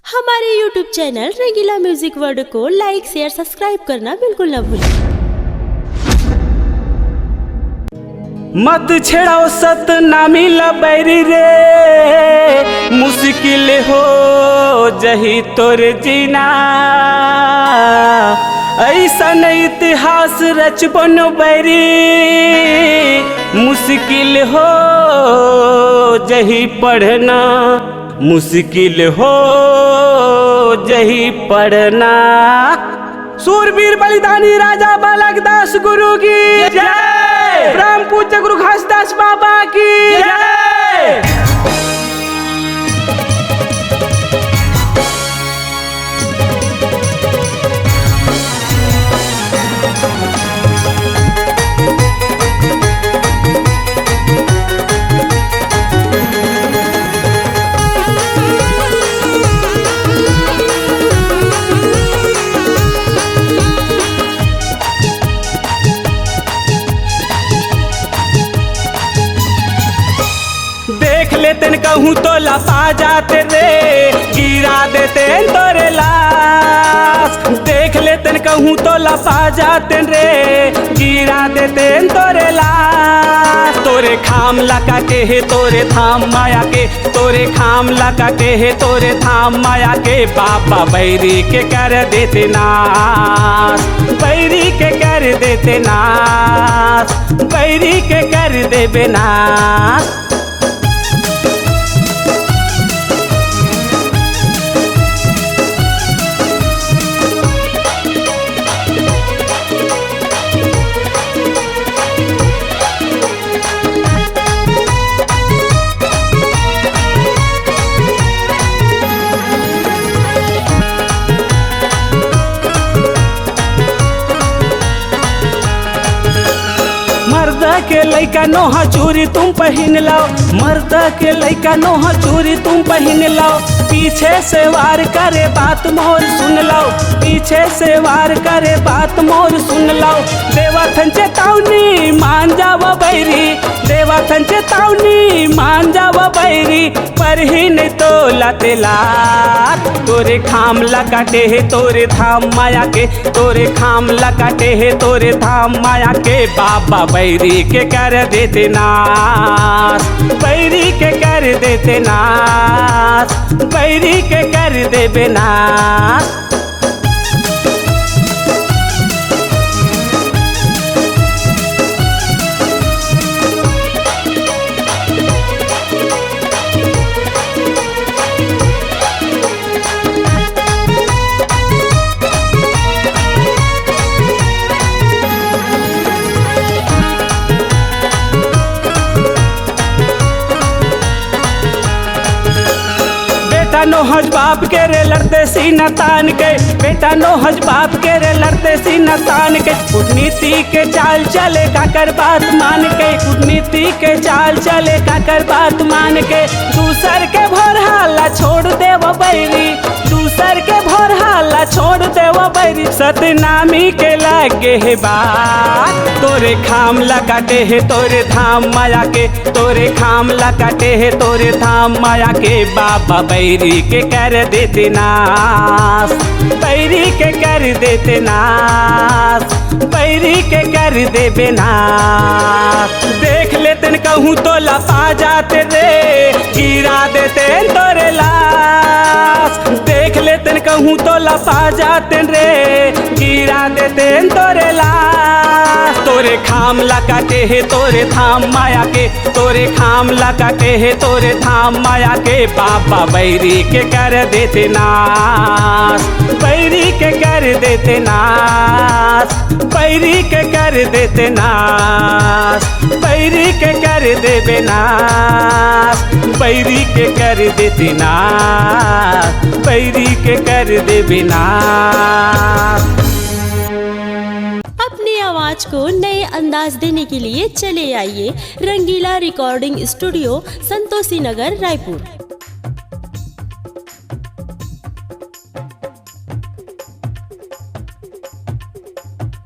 हमारे YouTube channel रंगीला music world को लाइक share subscribe करना बिल्कुल न भूलें। मत छेड़ाओ सतनामी लबैरी रे, मुश्किल हो जही तोर जीना। ऐसा इतिहास रचबन बैरी, मुश्किल हो जही पढ़ना, मुश्किल हो जही पढ़ना। सूरवीर बलिदानी राजा बालक दास गुरु की जय, ब्रह्म पूज्य गुरु घासदास बाबा की जय। लेते कहूँ तो लपा जाते रे, गिरा देते तोरे लाश। देख लेते कहूँ तो लपा जाते रे, गिरा देते तोरे लाश। तोरे खाम लगा के है तोरे धाम माया के, तोरे खाम लगा के है तोरे धाम माया के। बाबा बैरी के कर देते नाश, बैरी के कर देते नाश, बैरी के कर देबे नाश। के लइका नोहा चूरी तुम पहन लाओ, मर्द के लइका नोहा चूरी तुम पहन लाओ। पीछे से वार करे बात मोर सुन लाओ, पीछे से वार करे बात मोर सुन लाओ। देवाथन चेतावनी मान जावा बैरी, देवाथन चेतावनी मान जावा बैरी। पर ही नहीं तो लाते लात, तोरे खाम लगाटे है तोरे धाम माया के, तोरे खाम लगाटे है तोरे धाम माया के। बाबा बैरी के कर देते नाश, बैरी के कर देते नाश, बैरी के कर देबे नाश। बेटा नोहज बाप के रे लड़ते सीना तान के, बेटा नोहज बाप के रे लड़ते सीना तान के। कूटनीति के चाल चले काकर बात मान के, कूटनीति के चाल चले काकर बात मान के। दूसर के भोर हाला छोड़ देव बैरी, दूसर के भोर हाला छोड़ देव बैरी। सतनामी के लागे है बात, तोरे खाम लगाटे है तोरे धाम माया के, तोरे खाम लगाटे है तोरे धाम माया के। बाबा बैरी के कर देते नाश, बैरी के कर देते नाश, बैरी के कर देबे नाश। देख लेते कहूँ तो लपा जाते रे, गिरा देते तोरे लाश। देख लेते कहूँ तो लपा जाते रे, गिरा देते तोरे लाश। तोरे खाम लगाटे है तोरे धाम माया के, तोरे खाम लगाटे है तोरे धाम माया के। बाबा बैरी के कर देते नाश, बैरी के कर देते नाश, बैरी के कर देते नाश, बैरी के कर देबे नाश, बैरी के कर देते नाश, बैरी के कर देबे नाश। अपनी आवाज को नए अंदाज देने के लिए चले आइए रंगीला रिकॉर्डिंग स्टूडियो, संतोषी नगर, रायपुर।